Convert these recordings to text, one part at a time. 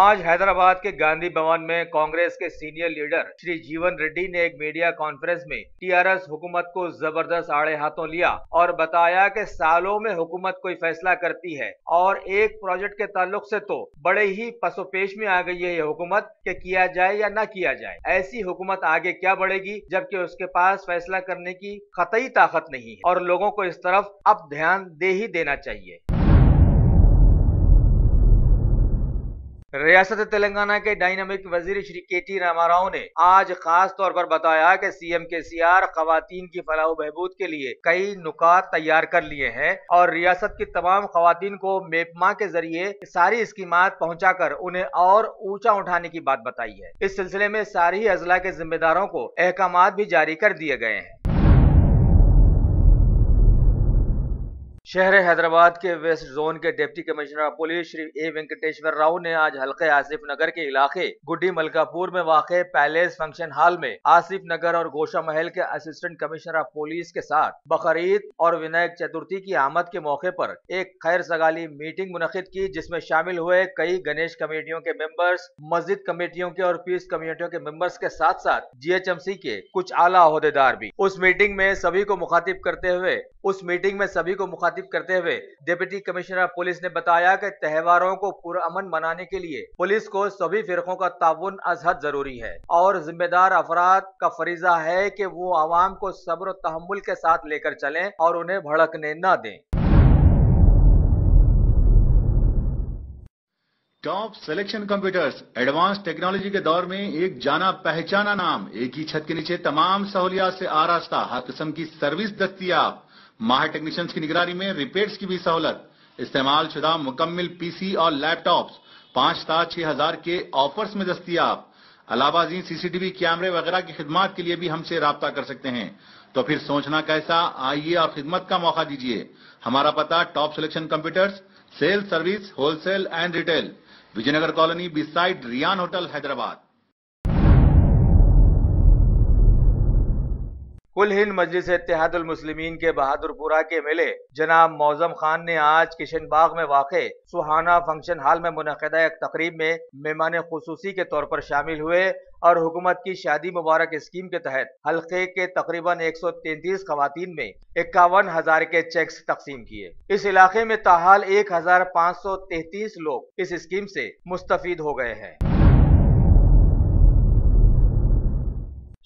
आज हैदराबाद के गांधी भवन में कांग्रेस के सीनियर लीडर श्री जीवन रेड्डी ने एक मीडिया कॉन्फ्रेंस में टीआरएस हुकूमत को जबरदस्त आड़े हाथों लिया और बताया कि सालों में हुकूमत कोई फैसला करती है और एक प्रोजेक्ट के ताल्लुक से तो बड़े ही पसोपेश में आ गई है ये हुकूमत कि किया जाए या ना किया जाए। ऐसी हुकूमत आगे क्या बढ़ेगी जबकि उसके पास फैसला करने की कतई ताकत नहीं है और लोगों को इस तरफ अब ध्यान दे ही देना चाहिए। रियासत तेलंगाना के डायनामिक वजीर श्री केटी रामाराव ने आज खास तौर पर बताया कि सीएम केसीआर खवातीन की फलाह बहबूद के लिए कई नुकात तैयार कर लिए हैं और रियासत की तमाम खवातीन को मेपमा के जरिए सारी स्कीमात पहुंचाकर उन्हें और ऊंचा उठाने की बात बताई है। इस सिलसिले में सारी अजला के जिम्मेदारों को अहकामात भी जारी कर दिए गए हैं। शहर हैदराबाद के वेस्ट जोन के deputy commissioner of police Shri A Venkateshwar Rao ने आज हल्के आसिफ नगर के इलाके गुड्डी मलकापुर में वाक़े पैलेस फंक्शन हॉल में आसिफ नगर और गोशा महल के असिस्टेंट कमिश्नर ऑफ पुलिस के साथ बकरीद और विनायक चतुर्थी की आमद के मौके पर एक खैर सगाली मीटिंग मुनक्किद की, जिसमें शामिल हुए कई गणेश कमेटियों के मेंबर्स, मस्जिद कमेटियों के और पीस कमेटियों के मेंबर्स के साथ साथ जीएचएमसी के कुछ आला ओहदेदार भी। उस मीटिंग में सभी को मुखातिब करते हुए डिप्टी कमिश्नर ऑफ पुलिस ने बताया कि त्योहारों को पुरअमन मनाने के लिए पुलिस को सभी फिरकों का ताउन अज हद जरूरी है और जिम्मेदार अफराद का फरीजा है कि वो आवाम को सब्र और तहम्मुल के साथ लेकर चलें और उन्हें भड़कने न दें। Top selection computers advance technology के दौर में एक जाना पहचाना नाम, एक ही छत के नीचे तमाम सहूलियात से आरास्ता, हर किस्म की सर्विस दस्तयाब, माहिर टेक्नीशियंस की निगरानी में रिपेयर्स की भी सहूलत, इस्तेमाल शुदा मुकम्मल पीसी और लैपटॉप्स 5 स्टार 6000 के ऑफर्स में दस्तयाब। अलावा सीसीटीवी कैमरे वगैरह की खिदमत के लिए भी हमसे राब्ता कर सकते हैं। तो फिर सोचना कैसा, आइए और खिदमत का मौका दीजिए। हमारा पता top selection computers, sale service, wholesale and retail, Vijayanagar colony beside Riyan hotel, Hyderabad. कुल हिंद मजलिस इत्तेहादुल मुस्लिमीन के बहादुरपुरा के एमएलए जनाब मौजम खान ने आज किशनबाग में वाक़े सुहाना फंक्शन हॉल में मुनक़िदा एक तकरीब में मेहमान खुसूसी के तौर पर शामिल हुए और हुकूमत की शादी मुबारक स्कीम के तहत हल्के के तकरीबन 133 खवातीन में 51,000 के चेक्स तकसीम किए। इस इलाके में ताहाल 1,533 लोग इस स्कीम से मुस्तफीद हो गए हैं।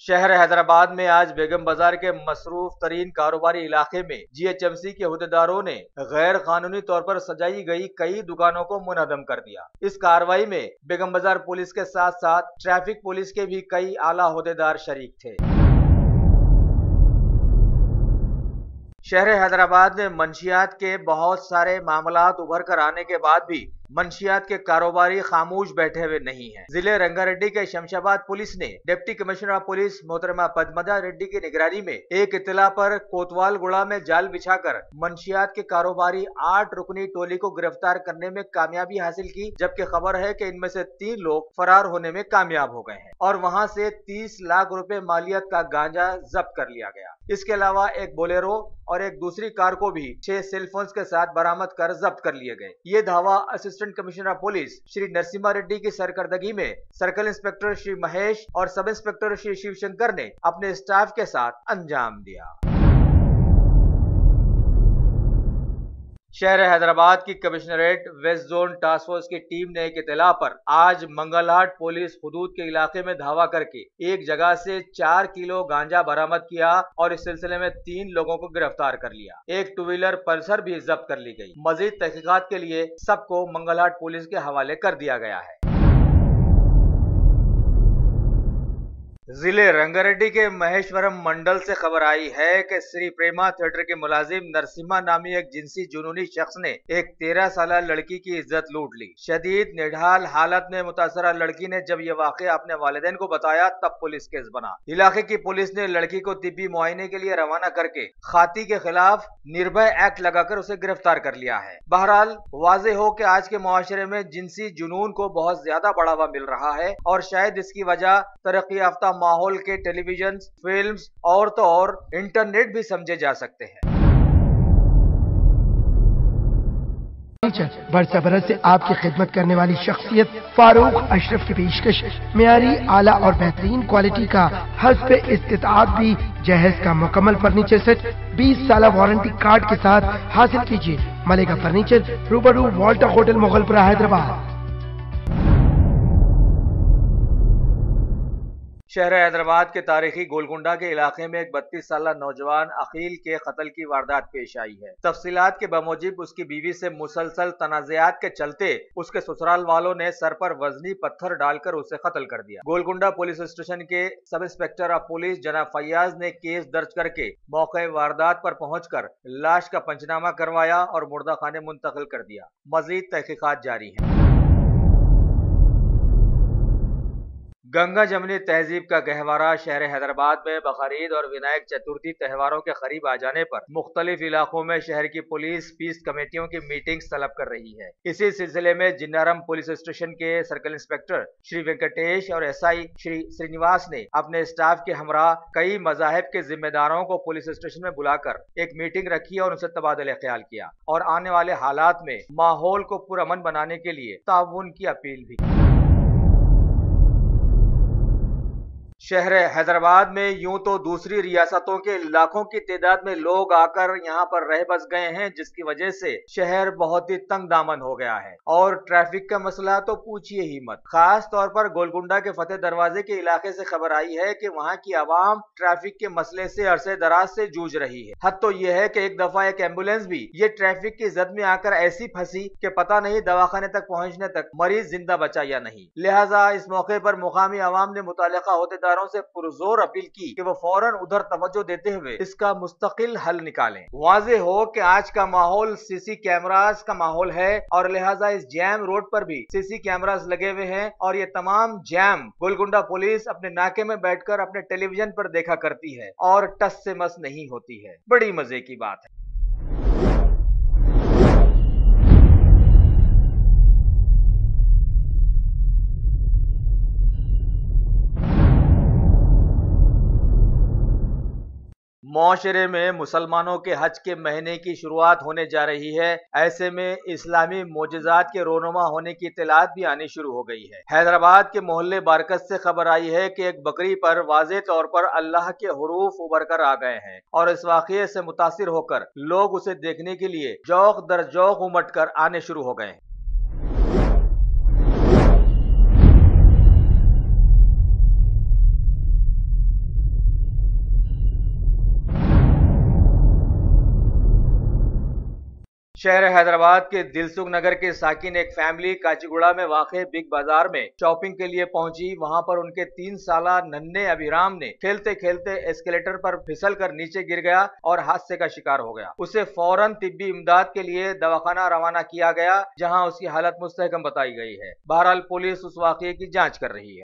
शहर हैदराबाद में आज बेगम बाजार के मसरूफ तरीन कारोबारी इलाके में जीएचएमसी के अहदेदारों ने गैर कानूनी तौर पर सजाई गई कई दुकानों को मुनहदम कर दिया। इस कार्रवाई में बेगम बाजार पुलिस के साथ साथ ट्रैफिक पुलिस के भी कई आला अहदेदार शरीक थे। शहर हैदराबाद में मंशियात के बहुत सारे मामलात उभर कर आने के बाद भी मंशियात के कारोबारी खामोश बैठे हुए नहीं हैं। जिले रंगारेड्डी के शमशाबाद पुलिस ने डिप्टी कमिश्नर ऑफ पुलिस मोहतरमा पद्मजा रेड्डी की निगरानी में एक इत्तला पर कोतवाल गुड़ा में जाल बिछाकर मंशियात के कारोबारी 8 रुकनी टोली को गिरफ्तार करने में कामयाबी हासिल की, जबकि खबर है कि इनमें से 3 लोग फरार होने में कामयाब हो गए हैं और वहां से 30 लाख रुपए मालियत का गांजा जब्त कर लिया गया। इसके अलावा एक बोलेरो और एक दूसरी कार को भी 6 सेलफोन्स के साथ बरामद कर जब्त कर लिए गए। ये धावा assistant commissioner of police Shri Narasimha Reddy की सरकर्दगी में सर्कल इंस्पेक्टर श्री महेश और सब इंस्पेक्टर श्री शिवशंकर ने अपने स्टाफ के साथ अंजाम दिया। शहर हैदराबाद की commissionerate west zone task force की टीम ने एक इत्तला पर आज मंगलहाट पुलिस हुदूद के इलाके में धावा करके एक जगह से 4 किलो गांजा बरामद किया और इस सिलसिले में 3 लोगों को गिरफ्तार कर लिया। एक 2 व्हीलर पल्सर भी जब्त कर ली गई। मजीद तहकीकात के लिए सबको मंगलहाट पुलिस के हवाले कर दिया गया है। जिले रंगारेड्डी के महेश्वरम मंडल से खबर आई है कि श्री प्रेमा थिएटर के मुलाजिम नरसिम्हा नामी एक जिनसी जुनूनी शख्स ने एक 13 साल लड़की की इज्जत लूट ली। शदीद निढाल हालत में मुतासरा लड़की ने जब यह वाक़या अपने वालिदैन को बताया तब पुलिस केस बना। इलाके की पुलिस ने लड़की को तिब्बी मुआयने के लिए रवाना करके खाती के खिलाफ निर्भय एक्ट लगाकर उसे गिरफ्तार कर लिया है। बहरहाल वाज़े हो कि आज के मुआशरे में जिनसी जुनून को बहुत ज्यादा बढ़ावा मिल रहा है और शायद इसकी वजह तरक्की याफ्ता माहौल के टेलीविजन, फिल्म्स और तो और इंटरनेट भी समझे जा सकते हैं। बरसा बरस से आपकी खिदमत करने वाली शख्सियत फारूक अशरफ की पेशकश मेयारी आला और बेहतरीन क्वालिटी का हस्ब इस्तिताअत भी जहेज का मुकम्मल फर्नीचर सेट 20 साल वारंटी कार्ड के साथ हासिल कीजिए। मलेगा फर्नीचर, रूबरू वॉल्टर होटल, मुगलपुरा, हैदराबाद। शहर हैदराबाद के तारीखी गोलकुंडा के इलाके में एक 32 साल नौजवान अकील के कत्ल की वारदात पेश आई है। तफसीलात के बमूजिब उसकी बीवी से मुसलसल तनाज़ात के चलते उसके ससुराल वालों ने सर पर वजनी पत्थर डालकर उसे कत्ल कर दिया। गोलकुंडा पुलिस स्टेशन के सब इंस्पेक्टर ऑफ पुलिस जनाब फैयाज ने केस दर्ज करके मौके वारदात पर पहुंचकर लाश का पंचनामा करवाया और मुर्दा खाने मुंतकिल कर दिया। मजीद तहकीकात जारी है। गंगा जमनी तहजीब का गहवारा शहर हैदराबाद में बकरीद और विनायक चतुर्थी त्योहारों के करीब आ जाने पर मुख्तलिफ इलाकों में शहर की पुलिस पीस कमेटियों की मीटिंग्स तलब कर रही है। इसी सिलसिले में जिन्नारम पुलिस स्टेशन के सर्कल इंस्पेक्टर श्री वेंकटेश और एसआई श्री श्रीनिवास ने अपने स्टाफ के हमरा कई मजाहिब के जिम्मेदारों को पुलिस स्टेशन में बुलाकर एक मीटिंग रखी और उनसे तबादला ख्याल किया और आने वाले हालात में माहौल को पुरअमन बनाने के लिए ताउन की अपील भी की। शहर हैदराबाद में यूं तो दूसरी रियासतों के लाखों की तादाद में लोग आकर यहाँ पर रह बस गए हैं, जिसकी वजह से शहर बहुत ही तंग दामन हो गया है और ट्रैफिक का मसला तो पूछिए ही मत। खास तौर पर गोलकुंडा के फतेह दरवाजे के इलाके से खबर आई है कि वहाँ की आवाम ट्रैफिक के मसले से अरसे दराज से जूझ रही है। हद तो यह है कि एक दफा एक एम्बुलेंस भी ये ट्रैफिक की जद में आकर ऐसी फंसी कि पता नहीं दवाखाने तक पहुँचने तक मरीज जिंदा बचा या नहीं। लिहाजा इस मौके पर मुकामी आवाम ने मुतालिका होतेदार से पुरजोर अपील की कि वो फौरन उधर तवज्जो देते हुए इसका मुस्तकिल हल निकालें। वाज़ेह हो कि आज का माहौल सीसी कैमरास का माहौल है और लिहाजा इस जैम रोड पर भी सीसी कैमरास लगे हुए हैं और ये तमाम जैम गोलकुंडा पुलिस अपने नाके में बैठकर अपने टेलीविजन पर देखा करती है और टस से मस नहीं होती है। बड़ी मजे की बात है। मुआशरे में मुसलमानों के हज के महीने की शुरुआत होने जा रही है। ऐसे में इस्लामी मोजज़ात के रोनुमा होने की इत्तलात भी आनी शुरू हो गई है। हैदराबाद के मोहल्ले बारकत से खबर आई है कि एक बकरी पर वाज़ेह तौर पर अल्लाह के हुरूफ उभर कर आ गए हैं और इस वाक़ये से मुतासिर होकर लोग उसे देखने के लिए जौक दर जौक उमट कर आने शुरू हो गए हैं। शहर हैदराबाद के दिलसुख नगर के साकिन एक फैमिली काचीगुड़ा में वाक़े बिग बाजार में शॉपिंग के लिए पहुंची। वहां पर उनके 3 साला नन्हे अभिराम ने खेलते खेलते एस्केलेटर पर फिसल कर नीचे गिर गया और हादसे का शिकार हो गया। उसे फौरन तिब्बी इमदाद के लिए दवाखाना रवाना किया गया, जहां उसकी हालत मुस्तहकम बताई गई है। बहरहाल पुलिस उस वाक़ये की जाँच कर रही है।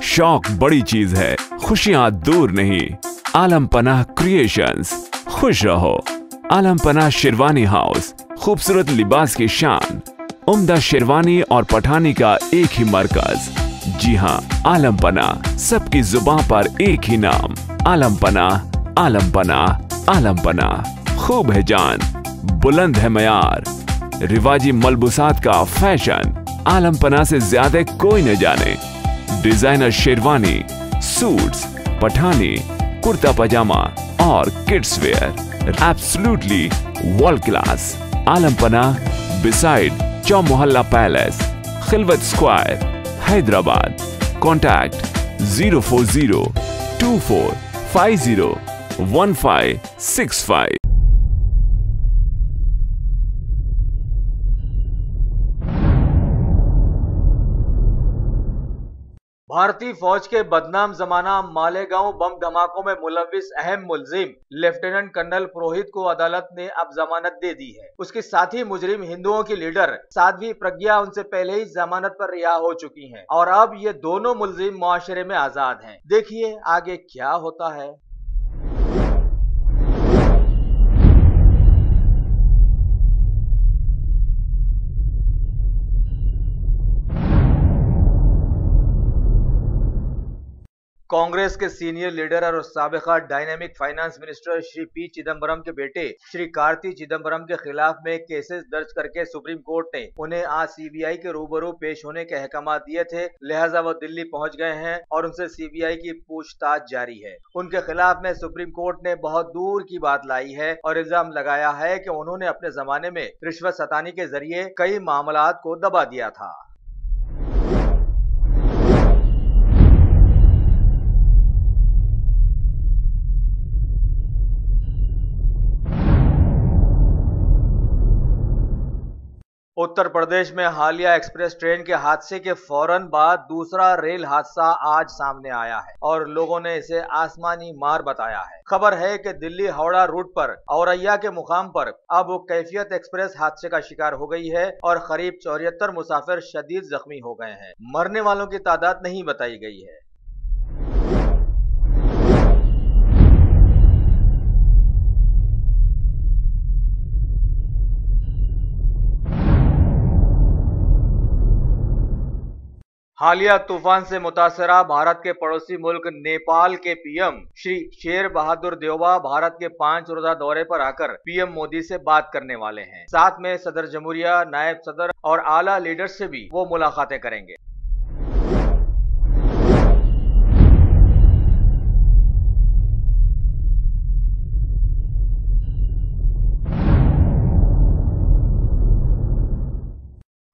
शौक बड़ी चीज है, खुशियां दूर नहीं। आलम पनाह क्रिएशंस, खुश रहो। आलम पनाह शेरवानी हाउस, खूबसूरत लिबास की शान, उम्दा शेरवानी और पठानी का एक ही मरकज। जी हाँ, आलम पनाह, सबकी जुबान पर एक ही नाम। आलम पनाह, आलम पनाह, आलम पनाह। खूब है जान, बुलंद है मयार, रिवाजी मलबूसात का फैशन आलम पनाह से ज्यादा कोई न जाने। डिजाइनर शेरवानी, सूट्स, पठानी, कुर्ता पजामा और kids wear absolutely world class. Alam Panah beside Chowmahalla palace, Khilwat square, Hyderabad. Contact 04024501565। भारतीय फौज के बदनाम जमाना मालेगांव बम धमाकों में मुलविस अहम मुलजिम लेफ्टिनेंट कर्नल पुरोहित को अदालत ने अब जमानत दे दी है। उसके साथी मुजरिम हिंदुओं की लीडर साध्वी प्रज्ञा उनसे पहले ही जमानत पर रिहा हो चुकी हैं और अब ये दोनों मुलजिम मुआशरे में आजाद हैं। देखिए आगे क्या होता है। कांग्रेस के सीनियर लीडर और साबिका dynamic finance minister Shri P Chidambaram के बेटे श्री कार्ति चिदम्बरम के खिलाफ में केसेस दर्ज करके सुप्रीम कोर्ट ने उन्हें आज सीबीआई के रूबरू पेश होने के अहकाम दिए थे। लिहाजा वो दिल्ली पहुंच गए हैं और उनसे सीबीआई की पूछताछ जारी है। उनके खिलाफ में सुप्रीम कोर्ट ने बहुत दूर की बात लाई है और इल्जाम लगाया है कि उन्होंने अपने जमाने में रिश्वत सतानी के जरिए कई मामलात को दबा दिया था। उत्तर प्रदेश में हालिया एक्सप्रेस ट्रेन के हादसे के फौरन बाद दूसरा रेल हादसा आज सामने आया है और लोगों ने इसे आसमानी मार बताया है। खबर है कि दिल्ली हावड़ा रूट पर औरैया के मुकाम पर अब कैफियत एक्सप्रेस हादसे का शिकार हो गई है और करीब 74 मुसाफिर शदीद जख्मी हो गए हैं। मरने वालों की तादाद नहीं बताई गई है। हालिया तूफान से मुतासरा भारत के पड़ोसी मुल्क नेपाल के पीएम श्री शेर बहादुर देउबा भारत के 5 रोजा दौरे पर आकर पीएम मोदी से बात करने वाले हैं। साथ में सदर जमहूरिया, नायब सदर और आला लीडर से भी वो मुलाकातें करेंगे।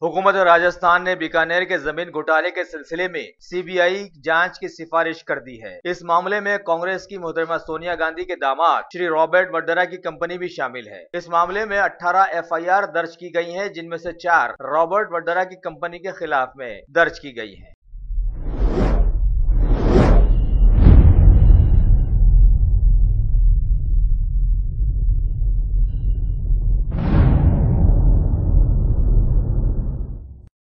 हुकूमत राजस्थान ने बीकानेर के जमीन घोटाले के सिलसिले में सीबीआई जांच की सिफारिश कर दी है। इस मामले में कांग्रेस की मोहतरमा सोनिया गांधी के दामाद श्री रॉबर्ट वड्रा की कंपनी भी शामिल है। इस मामले में 18 एफआईआर दर्ज की गई हैं, जिनमें से 4 रॉबर्ट वड्रा की कंपनी के खिलाफ में दर्ज की गई हैं।